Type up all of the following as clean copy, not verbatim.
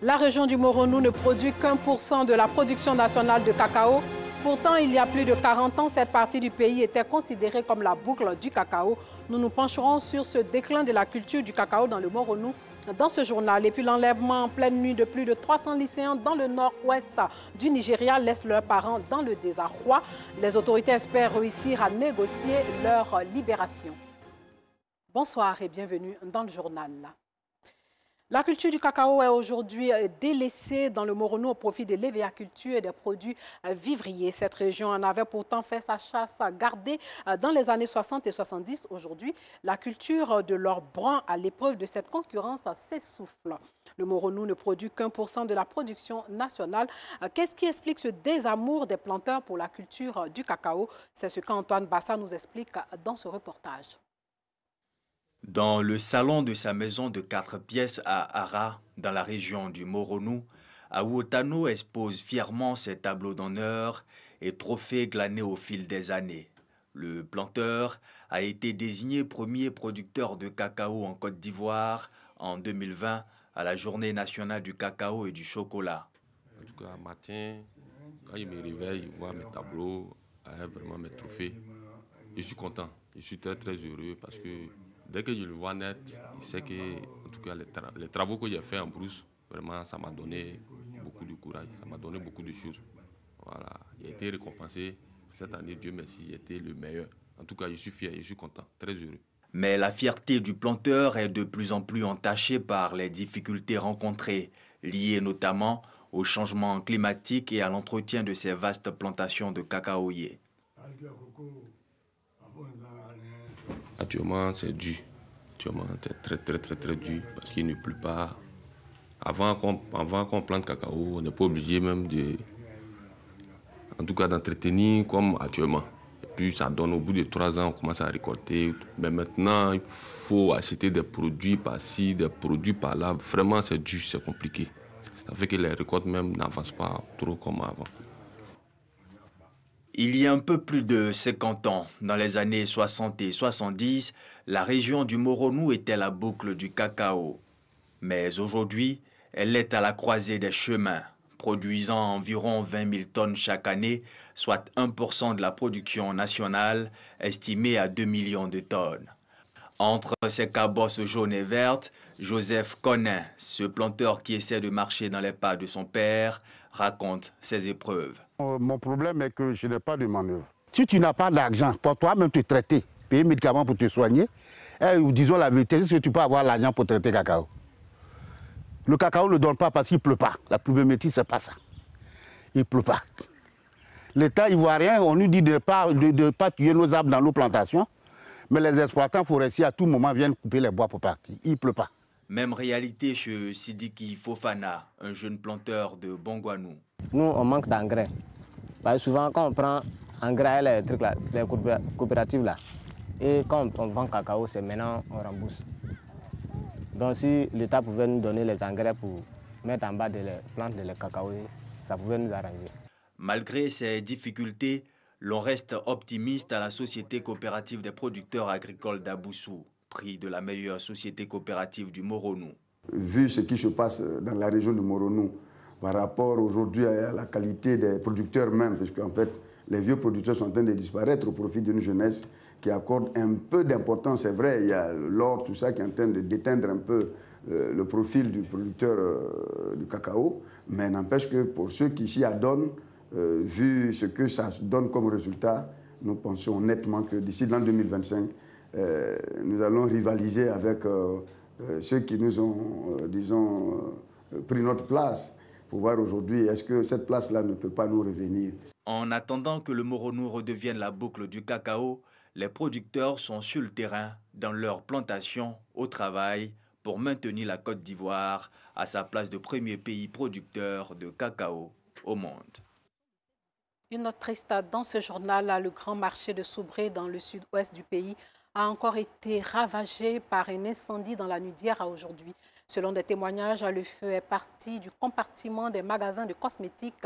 La région du Moronou ne produit qu'1% de la production nationale de cacao. Pourtant, il y a plus de 40 ans, cette partie du pays était considérée comme la boucle du cacao. Nous nous pencherons sur ce déclin de la culture du cacao dans le Moronou dans ce journal. Et puis l'enlèvement en pleine nuit de plus de 300 lycéens dans le nord-ouest du Nigeria laisse leurs parents dans le désarroi. Les autorités espèrent réussir à négocier leur libération. Bonsoir et bienvenue dans le journal. La culture du cacao est aujourd'hui délaissée dans le Moronou au profit de l'évéaculture et des produits vivriers. Cette région en avait pourtant fait sa chasse gardée dans les années 60 et 70. Aujourd'hui, la culture de l'or brun à l'épreuve de cette concurrence s'essouffle. Le Moronou ne produit qu'1% de la production nationale. Qu'est-ce qui explique ce désamour des planteurs pour la culture du cacao? C'est ce qu'Antoine Bassa nous explique dans ce reportage. Dans le salon de sa maison de 4 pièces à Ara, dans la région du Moronou, Awotano expose fièrement ses tableaux d'honneur et trophées glanés au fil des années. Le planteur a été désigné premier producteur de cacao en Côte d'Ivoire en 2020 à la Journée nationale du cacao et du chocolat. En tout cas, matin, quand je me réveille, je vois mes tableaux, vraiment mes trophées. Je suis content, je suis très heureux parce que dès que je le vois net, je sais que en tout cas, les travaux que j'ai fait en brousse, vraiment, ça m'a donné beaucoup de courage, ça m'a donné beaucoup de choses. Voilà, j'ai été récompensé. Cette année, Dieu merci, j'ai été le meilleur. En tout cas, je suis fier, je suis content, très heureux. Mais la fierté du planteur est de plus en plus entachée par les difficultés rencontrées, liées notamment au changement climatique et à l'entretien de ces vastes plantations de cacaoyers. Actuellement, c'est dur. Actuellement, c'est très dur parce qu'il ne pleut pas. Avant qu'on plante cacao, on n'est pas obligé même en tout cas d'entretenir comme actuellement. Et puis ça donne au bout de 3 ans, on commence à récolter. Mais maintenant, il faut acheter des produits par-ci, des produits par-là. Vraiment, c'est dur, c'est compliqué. Ça fait que les récoltes même n'avancent pas trop comme avant. Il y a un peu plus de 50 ans, dans les années 60 et 70, la région du Moronou était la boucle du cacao. Mais aujourd'hui, elle est à la croisée des chemins, produisant environ 20 000 tonnes chaque année, soit 1% de la production nationale, estimée à 2 millions de tonnes. Entre ces cabosses jaunes et vertes, Joseph Conin, ce planteur qui essaie de marcher dans les pas de son père, raconte ses épreuves. Mon problème est que je n'ai pas de manœuvre. Si tu n'as pas d'argent pour toi-même te traiter, payer médicaments pour te soigner, disons la vérité, est-ce que tu peux avoir l'argent pour traiter le cacao? Le cacao ne donne pas parce qu'il ne pleut pas. La pluviométrie, ce n'est pas ça. Il ne pleut pas. L'État ivoirien, on nous dit de ne pas tuer nos arbres dans nos plantations, mais les exploitants forestiers à tout moment viennent couper les bois pour partir. Il ne pleut pas. Même réalité chez Sidiki Fofana, un jeune planteur de Bongouanou. Nous, on manque d'engrais. Parce que souvent, quand on prend engrais, les trucs là, les coopératives là, et quand on vend cacao, c'est maintenant on rembourse. Donc si l'État pouvait nous donner les engrais pour mettre en bas des plantes de cacao, ça pouvait nous arranger. Malgré ces difficultés, l'on reste optimiste à la Société coopérative des producteurs agricoles d'Aboussou, prix de la meilleure société coopérative du Moronou. Vu ce qui se passe dans la région du Moronou, par rapport aujourd'hui à la qualité des producteurs même, puisque en fait les vieux producteurs sont en train de disparaître au profit d'une jeunesse qui accorde un peu d'importance, c'est vrai, il y a l'or, tout ça qui est en train de d'éteindre un peu le profil du producteur du cacao, mais n'empêche que pour ceux qui s'y adonnent, vu ce que ça donne comme résultat, nous pensons nettement que d'ici l'an 2025, nous allons rivaliser avec ceux qui nous ont, disons, pris notre place pour voir aujourd'hui est-ce que cette place-là ne peut pas nous revenir. En attendant que le Moronou redevienne la boucle du cacao, les producteurs sont sur le terrain, dans leur plantation, au travail, pour maintenir la Côte d'Ivoire à sa place de premier pays producteur de cacao au monde. Une note triste dans ce journal, le grand marché de Soubré dans le sud-ouest du pays a encore été ravagé par un incendie dans la nuit d'hier à aujourd'hui. Selon des témoignages, le feu est parti du compartiment des magasins de cosmétiques.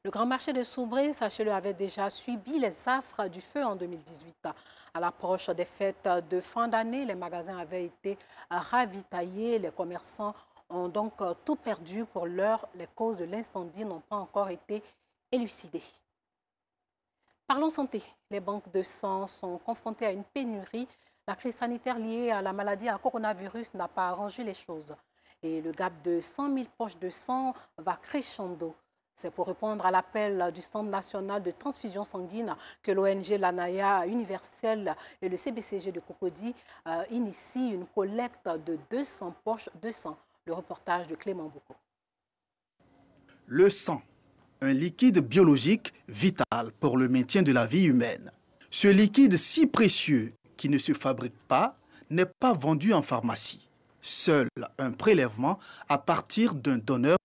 Le grand marché de Soubré, sachez-le, avait déjà subi les affres du feu en 2018. À l'approche des fêtes de fin d'année, les magasins avaient été ravitaillés. Les commerçants ont donc tout perdu. Pour l'heure, les causes de l'incendie n'ont pas encore été élucidées. Parlons santé. Les banques de sang sont confrontées à une pénurie. La crise sanitaire liée à la maladie à coronavirus n'a pas arrangé les choses. Et le gap de 100 000 poches de sang va crescendo. C'est pour répondre à l'appel du Centre national de transfusion sanguine que l'ONG Lanaya Universelle et le CBCG de Cocody initient une collecte de 200 poches de sang. Le reportage de Clément Boucaud. Le sang, un liquide biologique vital pour le maintien de la vie humaine. Ce liquide si précieux qui ne se fabrique pas n'est pas vendu en pharmacie. Seul un prélèvement à partir d'un donneur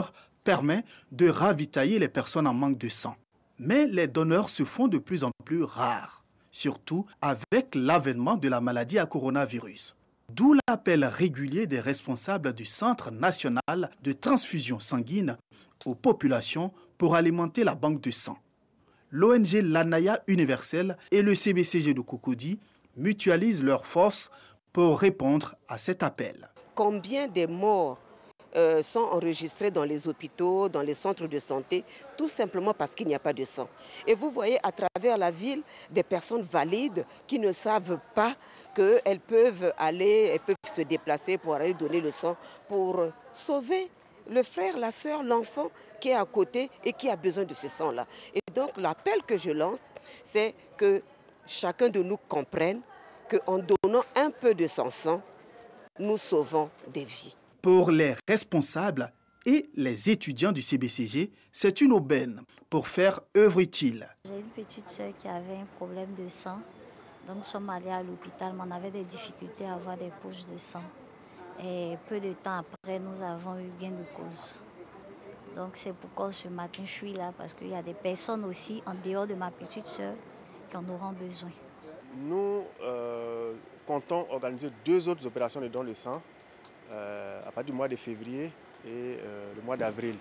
permet de ravitailler les personnes en manque de sang. Mais les donneurs se font de plus en plus rares, surtout avec l'avènement de la maladie à coronavirus. D'où l'appel régulier des responsables du Centre national de transfusion sanguine aux populations pour alimenter la banque de sang. L'ONG Lanaya Universelle et le CBCG de Cocody mutualisent leurs forces pour répondre à cet appel. Combien de morts sont enregistrés dans les hôpitaux, dans les centres de santé, tout simplement parce qu'il n'y a pas de sang. Et vous voyez à travers la ville des personnes valides qui ne savent pas qu'elles peuvent aller, elles peuvent se déplacer pour aller donner le sang pour sauver le frère, la sœur, l'enfant qui est à côté et qui a besoin de ce sang-là. Et donc l'appel que je lance, c'est que chacun de nous comprenne qu'en donnant un peu de son sang, nous sauvons des vies. Pour les responsables et les étudiants du CBCG, c'est une aubaine pour faire œuvre utile. J'ai une petite soeur qui avait un problème de sang. Donc nous sommes allés à l'hôpital, mais on avait des difficultés à avoir des poches de sang. Et peu de temps après, nous avons eu gain de cause. Donc c'est pourquoi ce matin, je suis là, parce qu'il y a des personnes aussi, en dehors de ma petite soeur, qui en auront besoin. Nous comptons organiser 2 autres opérations de don de sang à partir du mois de février et le mois d'avril.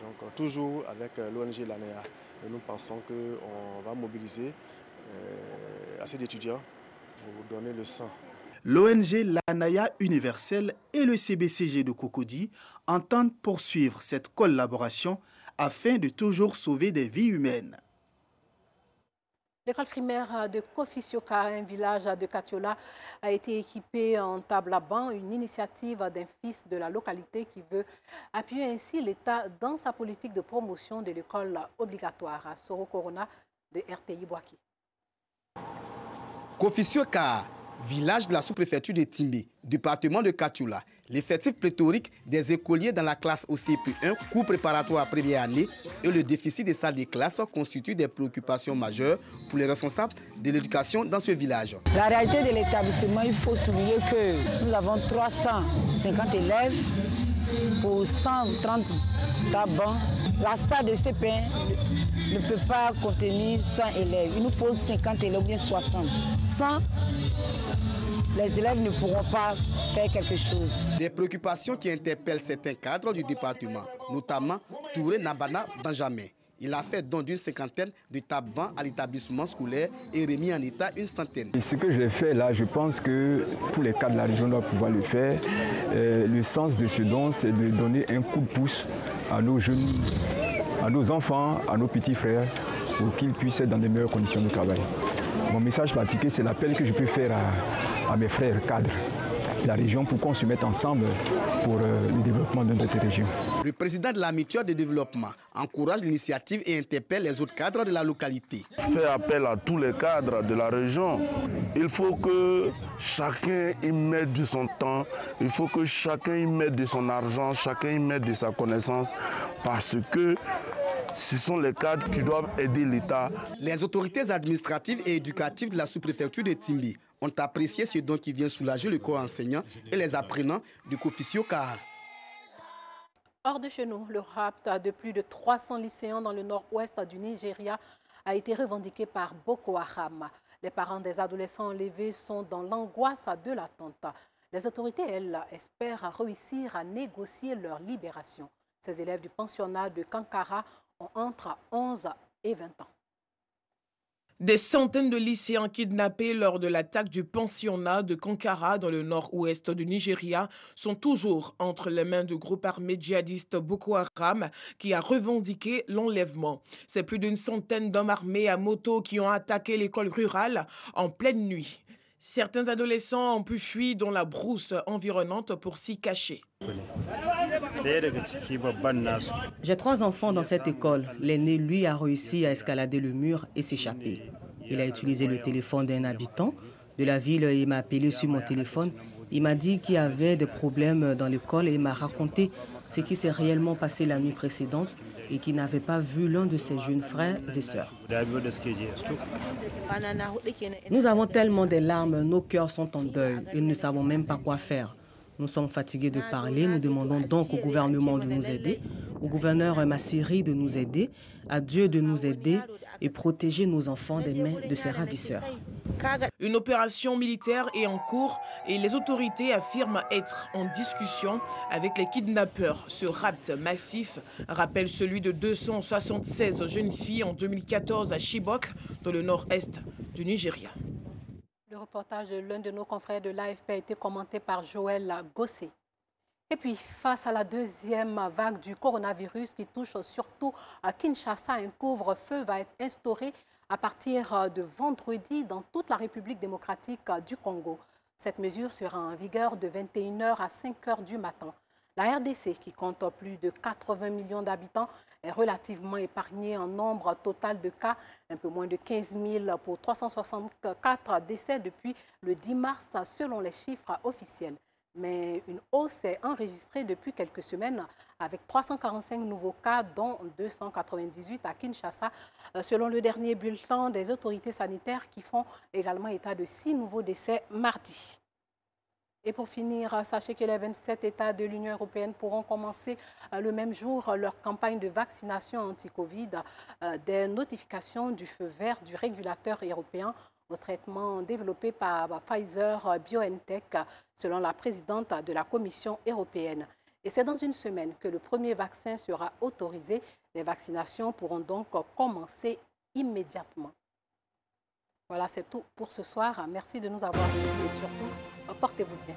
Donc toujours avec l'ONG Lanaya. Et nous pensons qu'on va mobiliser assez d'étudiants pour donner le sang. L'ONG Lanaya Universelle et le CBCG de Cocody entendent poursuivre cette collaboration afin de toujours sauver des vies humaines. L'école primaire de Kofisioka, un village de Katiola, a été équipée en table à banc, une initiative d'un fils de la localité qui veut appuyer ainsi l'État dans sa politique de promotion de l'école obligatoire. Soro Corona de RTI Boaki. Kofisioka, village de la sous-préfecture de Timbi, département de Katiola. L'effectif pléthorique des écoliers dans la classe au CP1, cours préparatoire première année, et le déficit des salles de classe constituent des préoccupations majeures pour les responsables de l'éducation dans ce village. La réalité de l'établissement, il faut souligner que nous avons 350 élèves pour 130 bancs. La salle de CP1 ne peut pas contenir 100 élèves. Il nous faut 50 élèves ou bien 60. Sans les élèves ne pourront pas faire quelque chose. Des préoccupations qui interpellent certains cadres du département, notamment Touré Nabana Benjamin. Il a fait don d'une cinquantaine de tables-bancs à l'établissement scolaire et remis en état une centaine. Et ce que j'ai fait là, je pense que tous les cadres de la région doivent pouvoir le faire. Le sens de ce don, c'est de donner un coup de pouce à nos jeunes, à nos enfants, à nos petits frères, pour qu'ils puissent être dans de meilleures conditions de travail. Mon message particulier, c'est l'appel que je peux faire à mes frères cadres de la région pour qu'on se mette ensemble pour le développement de notre région. Le président de la mutuelle de développement encourage l'initiative et interpelle les autres cadres de la localité. Fait appel à tous les cadres de la région. Il faut que chacun y mette de son temps, il faut que chacun y mette de son argent, chacun y mette de sa connaissance, parce que ce sont les cadres qui doivent aider l'État. Les autorités administratives et éducatives de la sous-préfecture de Timbi ont apprécié ce don qui vient soulager le corps enseignant et les apprenants du Kofisioka. Hors de chez nous, le rapt de plus de 300 lycéens dans le nord-ouest du Nigeria a été revendiqué par Boko Haram. Les parents des adolescents enlevés sont dans l'angoisse de l'attente. Les autorités, elles, espèrent réussir à négocier leur libération. Ces élèves du pensionnat de Kankara ont entre 11 et 20 ans. Des centaines de lycéens kidnappés lors de l'attaque du pensionnat de Kankara dans le nord-ouest du Nigeria sont toujours entre les mains du groupe armé djihadiste Boko Haram qui a revendiqué l'enlèvement. C'est plus d'une centaine d'hommes armés à moto qui ont attaqué l'école rurale en pleine nuit. Certains adolescents ont pu fuir dans la brousse environnante pour s'y cacher. J'ai 3 enfants dans cette école. L'aîné, lui, a réussi à escalader le mur et s'échapper. Il a utilisé le téléphone d'un habitant de la ville et m'a appelé sur mon téléphone. Il m'a dit qu'il y avait des problèmes dans l'école et m'a raconté ce qui s'est réellement passé la nuit précédente et qu'il n'avait pas vu l'un de ses jeunes frères et sœurs. Nous avons tellement des larmes, nos cœurs sont en deuil et nous ne savons même pas quoi faire. Nous sommes fatigués de parler, nous demandons donc au gouvernement de nous aider, au gouverneur Massiri de nous aider, à Dieu de nous aider et protéger nos enfants des mains de ces ravisseurs. Une opération militaire est en cours et les autorités affirment être en discussion avec les kidnappeurs. Ce rapt massif rappelle celui de 276 jeunes filles en 2014 à Chibok, dans le nord-est du Nigeria. Le reportage de l'un de nos confrères de l'AFP a été commenté par Joël Gossé. Et puis, face à la deuxième vague du coronavirus qui touche surtout à Kinshasa, un couvre-feu va être instauré à partir de vendredi dans toute la République démocratique du Congo. Cette mesure sera en vigueur de 21h à 5h du matin. La RDC, qui compte plus de 80 millions d'habitants, est relativement épargnée en nombre total de cas, un peu moins de 15 000 pour 364 décès depuis le 10 mars selon les chiffres officiels. Mais une hausse est enregistrée depuis quelques semaines avec 345 nouveaux cas, dont 298 à Kinshasa, selon le dernier bulletin des autorités sanitaires qui font également état de 6 nouveaux décès mardi. Et pour finir, sachez que les 27 États de l'Union européenne pourront commencer le même jour leur campagne de vaccination anti-Covid. Des notifications du feu vert du régulateur européen au traitement développé par Pfizer-BioNTech, selon la présidente de la Commission européenne. Et c'est dans une semaine que le premier vaccin sera autorisé. Les vaccinations pourront donc commencer immédiatement. Voilà, c'est tout pour ce soir. Merci de nous avoir suivis et surtout, portez-vous bien.